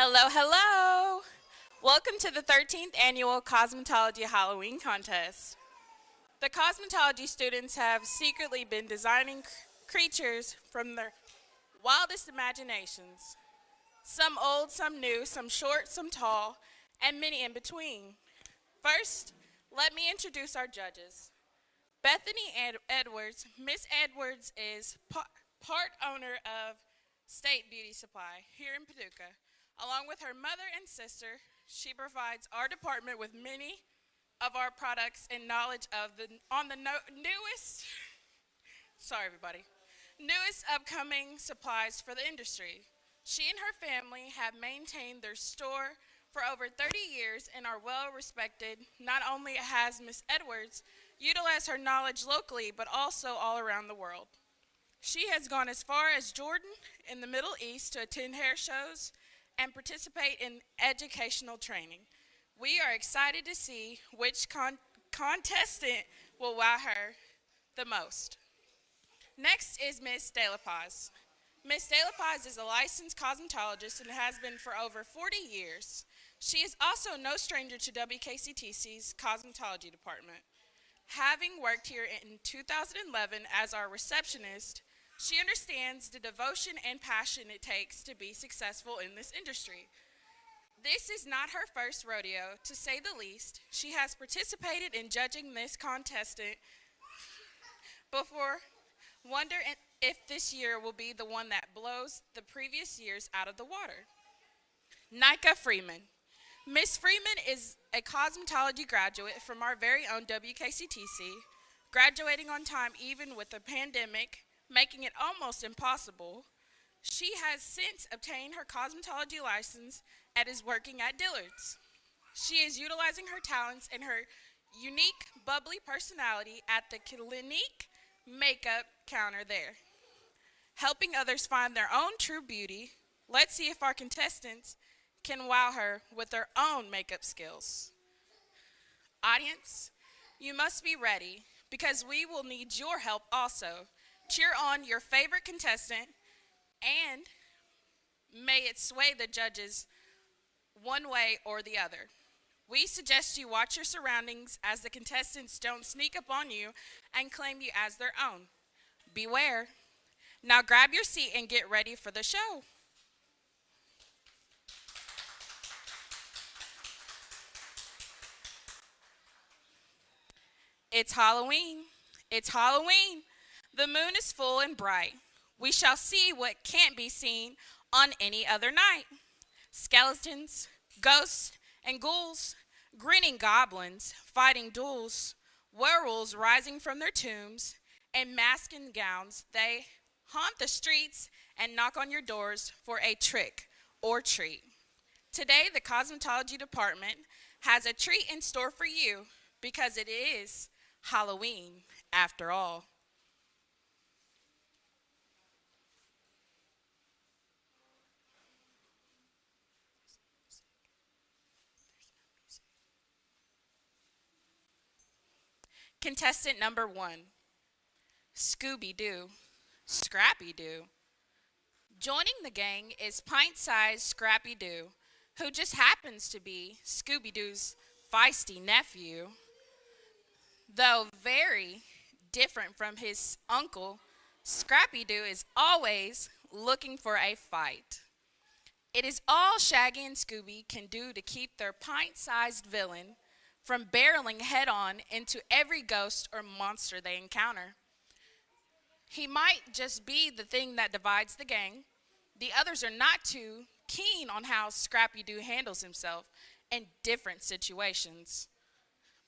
Hello, hello! Welcome to the 13th annual Cosmetology Halloween contest. The cosmetology students have secretly been designing creatures from their wildest imaginations. Some old, some new, some short, some tall, and many in between. First, let me introduce our judges. Bethany Edwards. Miss Edwards is part owner of State Beauty Supply here in Paducah. Along with her mother and sister, she provides our department with many of our products and knowledge of newest, sorry everybody, newest upcoming supplies for the industry. She and her family have maintained their store for over 30 years and are well respected. Not only has Miss Edwards utilized her knowledge locally, but also all around the world. She has gone as far as Jordan in the Middle East to attend hair shows and participate in educational training. We are excited to see which contestant will wow her the most. Next is Miss De La Paz. Miss De La Paz is a licensed cosmetologist and has been for over 40 years. She is also no stranger to WKCTC's cosmetology department. Having worked here in 2011 as our receptionist, she understands the devotion and passion it takes to be successful in this industry. This is not her first rodeo, to say the least. She has participated in judging this contestant before. Wonder if this year will be the one that blows the previous years out of the water. Nika Freeman. Miss Freeman is a cosmetology graduate from our very own WKCTC, graduating on time even with the pandemic, making it almost impossible. She has since obtained her cosmetology license and is working at Dillard's. She is utilizing her talents and her unique, bubbly personality at the Clinique makeup counter there, helping others find their own true beauty. Let's see if our contestants can wow her with their own makeup skills. Audience, you must be ready because we will need your help also. Cheer on your favorite contestant and may it sway the judges one way or the other. We suggest you watch your surroundings as the contestants don't sneak up on you and claim you as their own. Beware. Now grab your seat and get ready for the show. It's Halloween. It's Halloween. The moon is full and bright. We shall see what can't be seen on any other night. Skeletons, ghosts, and ghouls, grinning goblins, fighting duels, werewolves rising from their tombs, and masked in gowns, they haunt the streets and knock on your doors for a trick or treat. Today, the cosmetology department has a treat in store for you because it is Halloween after all. Contestant number 1, Scooby-Doo, Scrappy-Doo. Joining the gang is pint-sized Scrappy-Doo, who just happens to be Scooby-Doo's feisty nephew. Though very different from his uncle, Scrappy-Doo is always looking for a fight. It is all Shaggy and Scooby can do to keep their pint-sized villain from barreling head-on into every ghost or monster they encounter. He might just be the thing that divides the gang. The others are not too keen on how Scrappy-Doo handles himself in different situations.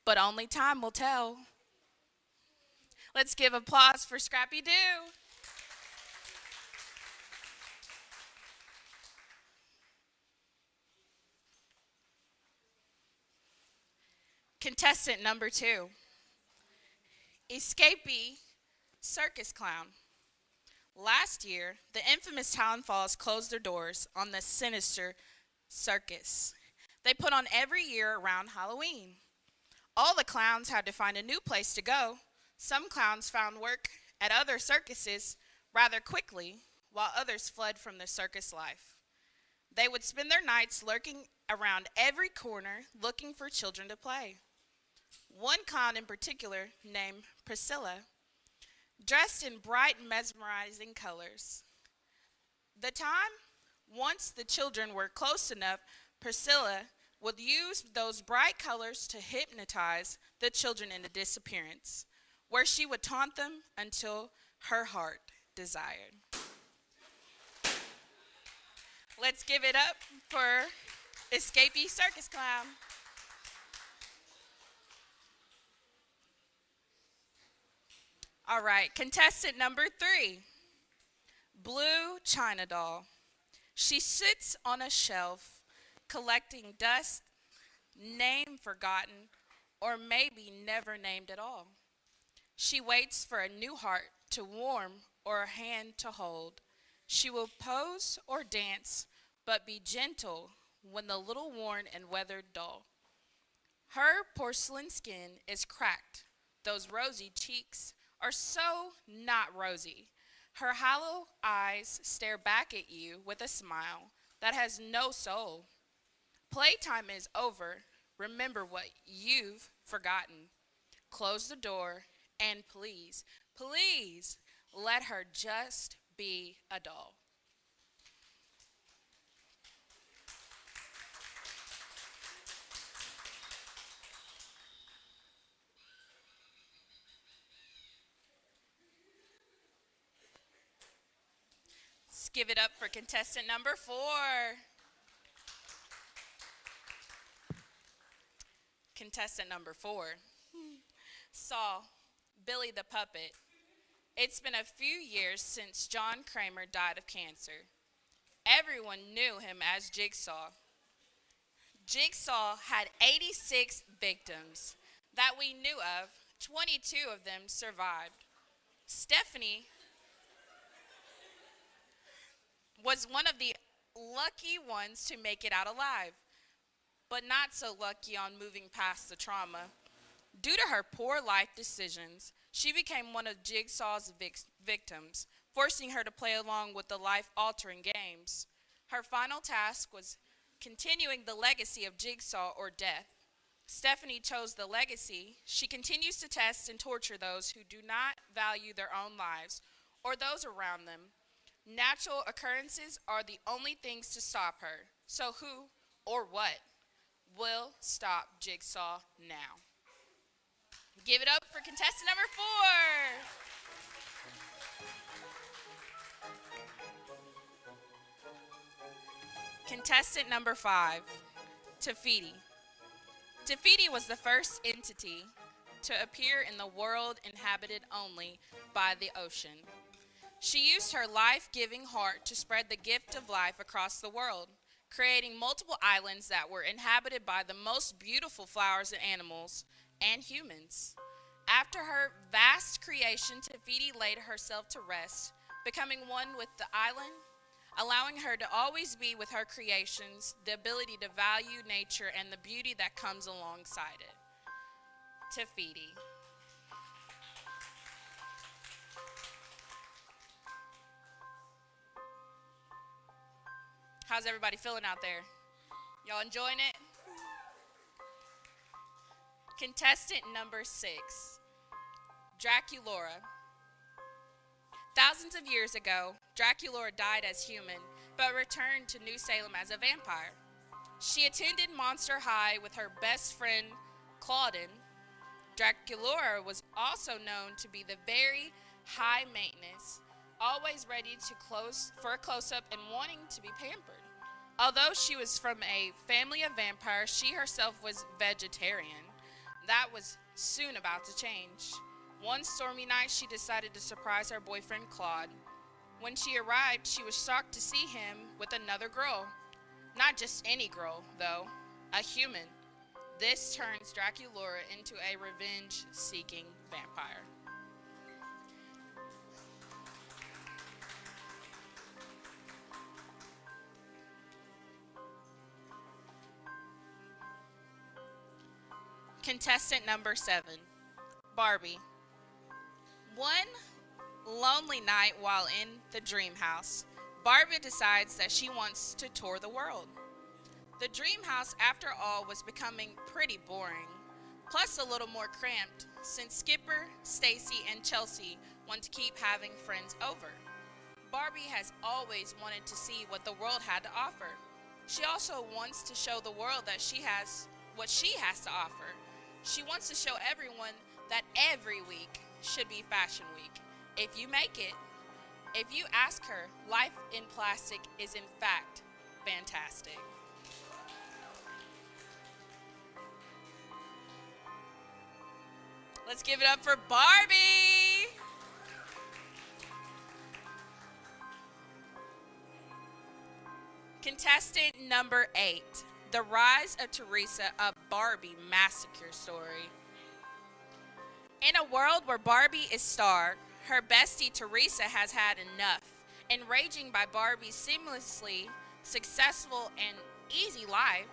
But only time will tell. Let's give applause for Scrappy-Doo. Contestant number 2, Escapee Circus Clown. Last year, the infamous Talon Falls closed their doors on the sinister circus they put on every year around Halloween. All the clowns had to find a new place to go. Some clowns found work at other circuses rather quickly, while others fled from the circus life. They would spend their nights lurking around every corner looking for children to play. One clown in particular, named Priscilla, dressed in bright, mesmerizing colors. The time, once the children were close enough, Priscilla would use those bright colors to hypnotize the children into disappearance, where she would taunt them until her heart desired. Let's give it up for Escapee Circus Clown. All right, contestant number 3, Blue China Doll. She sits on a shelf collecting dust, name forgotten, or maybe never named at all. She waits for a new heart to warm or a hand to hold. She will pose or dance, but be gentle when the little worn and weathered doll. Her porcelain skin is cracked. Those rosy cheeks are so not rosy. Her hollow eyes stare back at you with a smile that has no soul. Playtime is over. Remember what you've forgotten. Close the door and please, please let her just be a doll. Let's give it up for contestant number 4. Contestant number 4 saw Billy the Puppet. It's been a few years since John Kramer died of cancer. Everyone knew him as Jigsaw. Jigsaw had 86 victims that we knew of. 22 of them survived. Stephanie was one of the lucky ones to make it out alive, but not so lucky on moving past the trauma. Due to her poor life decisions, she became one of Jigsaw's victims, forcing her to play along with the life-altering games. Her final task was continuing the legacy of Jigsaw or death. Stephanie chose the legacy. She continues to test and torture those who do not value their own lives or those around them. Natural occurrences are the only things to stop her. So who or what will stop Jigsaw now? Give it up for contestant number 4. Contestant number 5, Tafiti. Tafiti was the first entity to appear in the world inhabited only by the ocean. She used her life-giving heart to spread the gift of life across the world, creating multiple islands that were inhabited by the most beautiful flowers and animals and humans. After her vast creation, Tafiti laid herself to rest, becoming one with the island, allowing her to always be with her creations, the ability to value nature and the beauty that comes alongside it. Tafiti. How's everybody feeling out there? Y'all enjoying it? Contestant number 6, Draculaura. Thousands of years ago, Draculaura died as human, but returned to New Salem as a vampire. She attended Monster High with her best friend, Claudine. Draculaura was also known to be the very high maintenance, always ready to for a close-up and wanting to be pampered. Although she was from a family of vampires, she herself was vegetarian. That was soon about to change. One stormy night, she decided to surprise her boyfriend, Claude. When she arrived, she was shocked to see him with another girl. Not just any girl, though, a human. This turns Draculaura into a revenge-seeking vampire. Contestant number 7, Barbie. One lonely night while in the dream house, Barbie decides that she wants to tour the world. The dream house, after all, was becoming pretty boring, plus a little more cramped since Skipper, Stacy, and Chelsea want to keep having friends over. Barbie has always wanted to see what the world had to offer. She also wants to show the world that she has what she has to offer. She wants to show everyone that every week should be Fashion Week. If you make it, if you ask her, life in plastic is in fact fantastic. Let's give it up for Barbie. Contestant number 8, the rise of Teresa, a Barbie massacre story. In a world where Barbie is star, her bestie Teresa has had enough. Enraging by Barbie's seamlessly successful and easy life,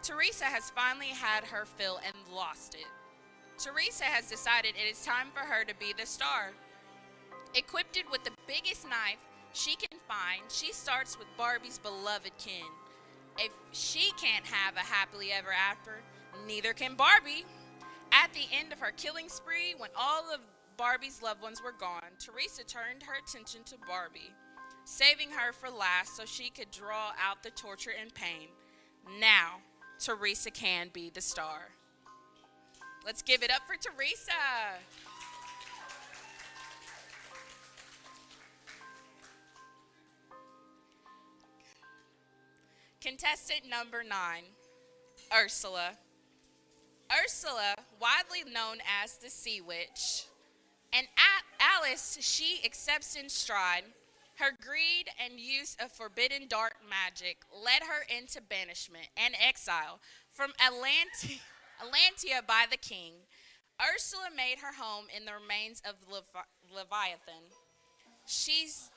Teresa has finally had her fill and lost it. Teresa has decided it is time for her to be the star. Equipped with the biggest knife she can find, she starts with Barbie's beloved Ken. If she can't have a happily ever after, neither can Barbie. At the end of her killing spree, when all of Barbie's loved ones were gone, Teresa turned her attention to Barbie, saving her for last so she could draw out the torture and pain. Now, Teresa can be the star. Let's give it up for Teresa. Contestant number 9, Ursula. Ursula, widely known as the Sea Witch, and Alice, she accepts in stride. Her greed and use of forbidden dark magic led her into banishment and exile from Atlantia by the king. Ursula made her home in the remains of Leviathan. She's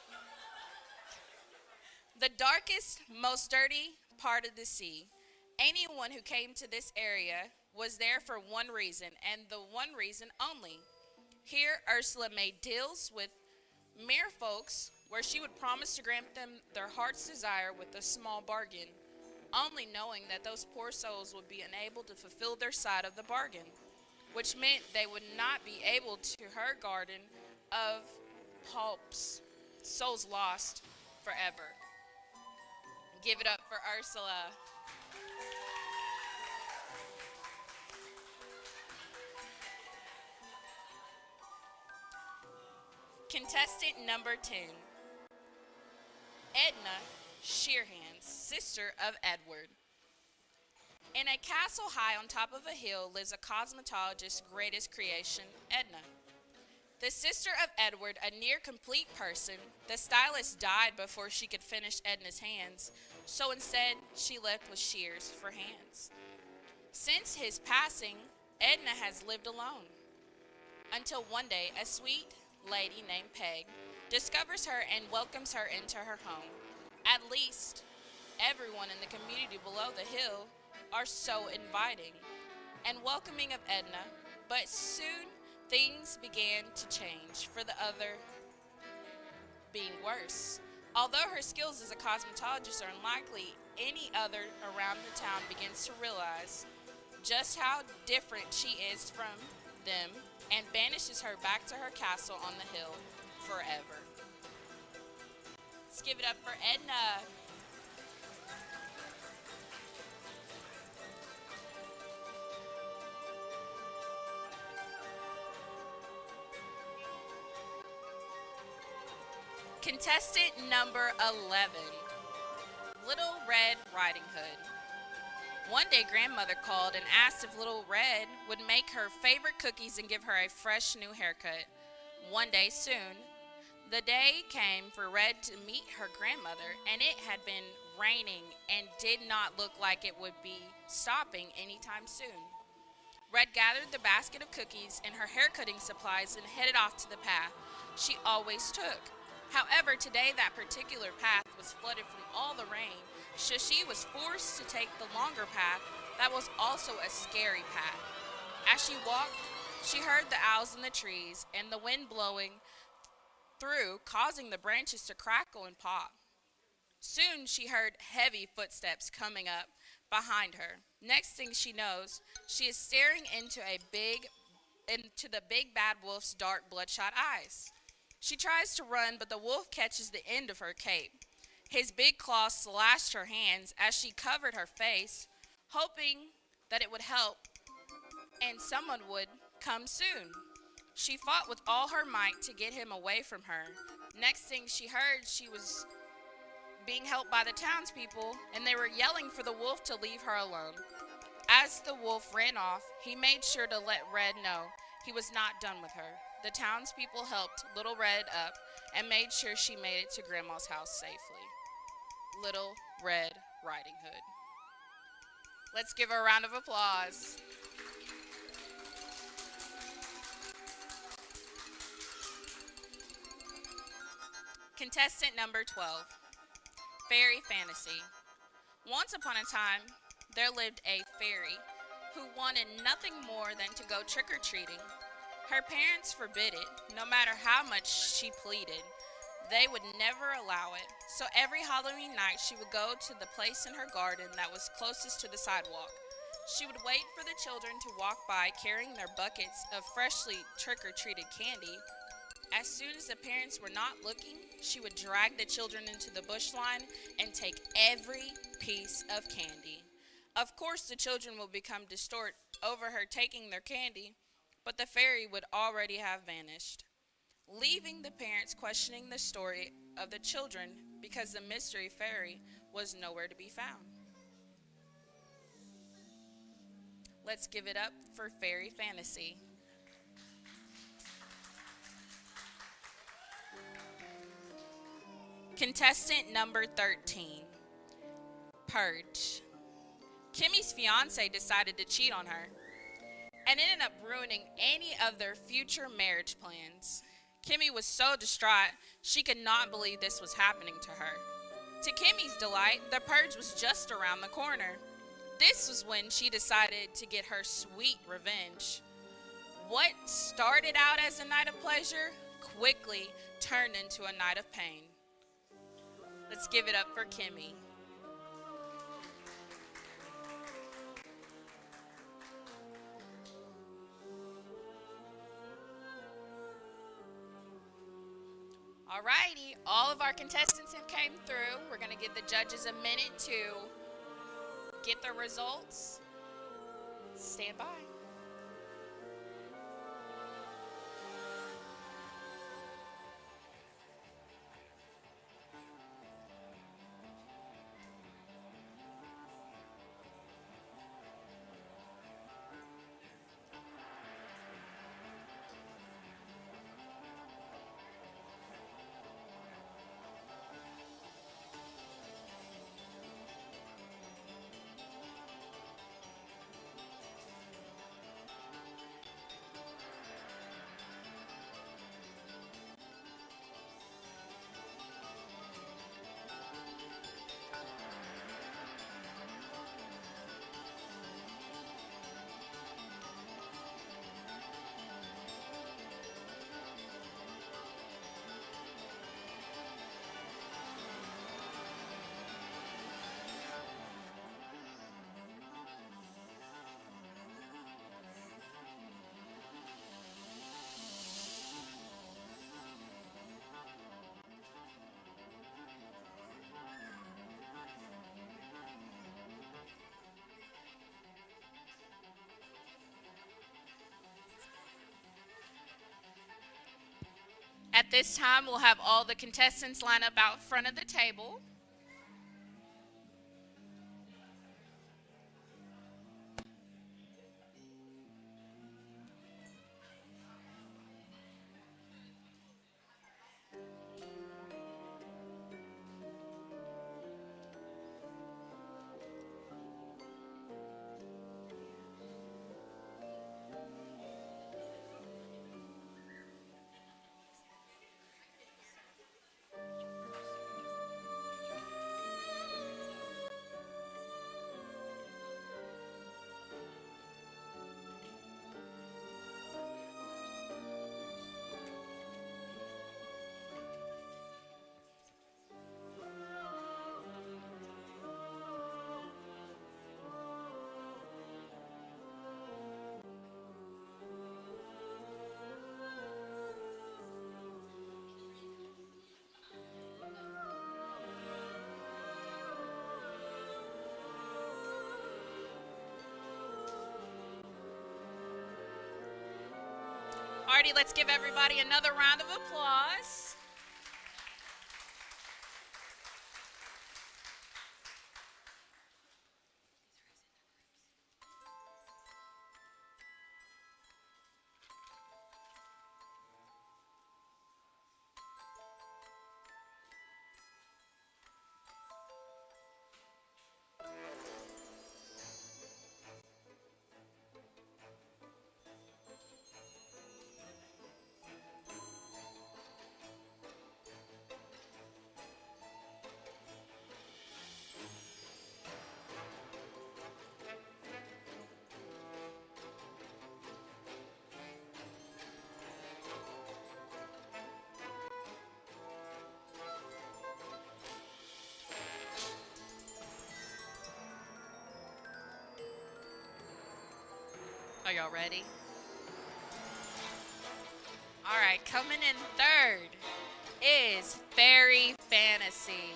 the darkest, most dirty part of the sea. Anyone who came to this area was there for one reason, and the one reason only. Here, Ursula made deals with mere folks where she would promise to grant them their heart's desire with a small bargain, only knowing that those poor souls would be unable to fulfill their side of the bargain, which meant they would not be able to her garden of pulps, souls lost forever. Give it up for Ursula. Contestant number 10, Edna Sheerhands, sister of Edward. In a castle high on top of a hill lives a cosmetologist's greatest creation, Edna. The sister of Edward, a near complete person, the stylist died before she could finish Edna's hands, so instead she left with shears for hands. Since his passing, Edna has lived alone, until one day a sweet lady named Peg discovers her and welcomes her into her home. At least everyone in the community below the hill are so inviting and welcoming of Edna, but soon things began to change, for the other being worse. Although her skills as a cosmetologist are unlikely, any other around the town begins to realize just how different she is from them and banishes her back to her castle on the hill forever. Let's give it up for Edna. Contestant number 11, Little Red Riding Hood. One day, Grandmother called and asked if Little Red would make her favorite cookies and give her a fresh new haircut. One day soon, the day came for Red to meet her grandmother, and it had been raining and did not look like it would be stopping anytime soon. Red gathered the basket of cookies and her haircutting supplies and headed off to the path she always took. However, today that particular path was flooded from all the rain, so she was forced to take the longer path that was also a scary path. As she walked, she heard the owls in the trees and the wind blowing through, causing the branches to crackle and pop. Soon she heard heavy footsteps coming up behind her. Next thing she knows, she is staring into the big bad wolf's dark bloodshot eyes. She tries to run, but the wolf catches the end of her cape. His big claws slashed her hands as she covered her face, hoping that it would help and someone would come soon. She fought with all her might to get him away from her. Next thing she heard, she was being helped by the townspeople, and they were yelling for the wolf to leave her alone. As the wolf ran off, he made sure to let Red know he was not done with her. The townspeople helped Little Red up and made sure she made it to Grandma's house safely. Little Red Riding Hood. Let's give her a round of applause. Contestant number 12, Fairy Fantasy. Once upon a time, there lived a fairy who wanted nothing more than to go trick-or-treating. Her parents forbid it, no matter how much she pleaded. They would never allow it, so every Halloween night she would go to the place in her garden that was closest to the sidewalk. She would wait for the children to walk by carrying their buckets of freshly trick-or-treated candy. As soon as the parents were not looking, she would drag the children into the bush line and take every piece of candy. Of course, the children would become distraught over her taking their candy, but the fairy would already have vanished, leaving the parents questioning the story of the children because the mystery fairy was nowhere to be found. Let's give it up for Fairy Fantasy. Contestant number 13, Purge. Kimmy's fiance decided to cheat on her and ended up ruining any of their future marriage plans. Kimmy was so distraught, she could not believe this was happening to her. To Kimmy's delight, the purge was just around the corner. This was when she decided to get her sweet revenge. What started out as a night of pleasure quickly turned into a night of pain. Let's give it up for Kimmy. Alrighty, all of our contestants have came through. We're going to give the judges a minute to get their results. Stand by. At this time, we'll have all the contestants line up out front of the table. party. Let's give everybody another round of applause. Are y'all ready? All right, coming in third is Fairy Fantasy.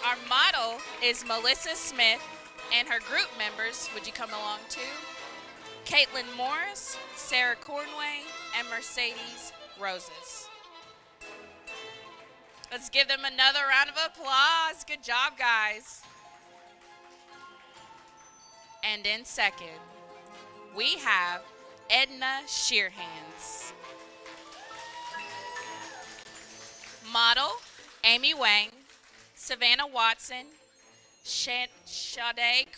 Our model is Melissa Smith, and her group members, would you come along too? Caitlin Morris, Sarah Cornway, and Mercedes Roses. Let's give them another round of applause. Good job, guys. And in second, we have Edna Sheerhands. Model, Amy Wang, Savannah Watson, Sade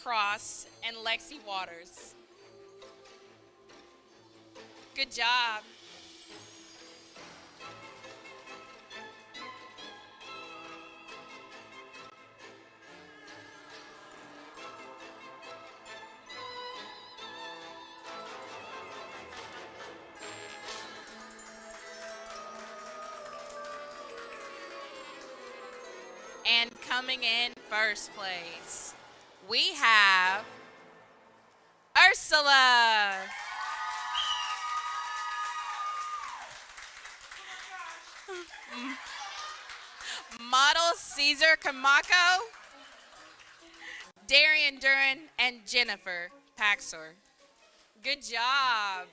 Cross, and Lexi Waters. Good job. And coming in first place, we have Ursula. Model Caesar Kamako, Darian Duran, and Jennifer Paxor. Good job.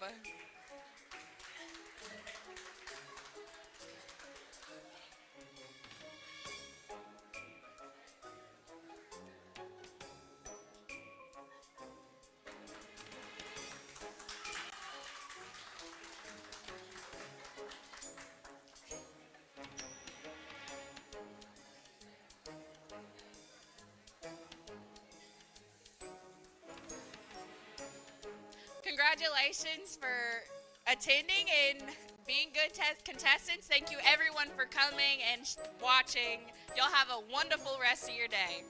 Congratulations for attending and being good contestants. Thank you everyone for coming and watching. Y'all have a wonderful rest of your day.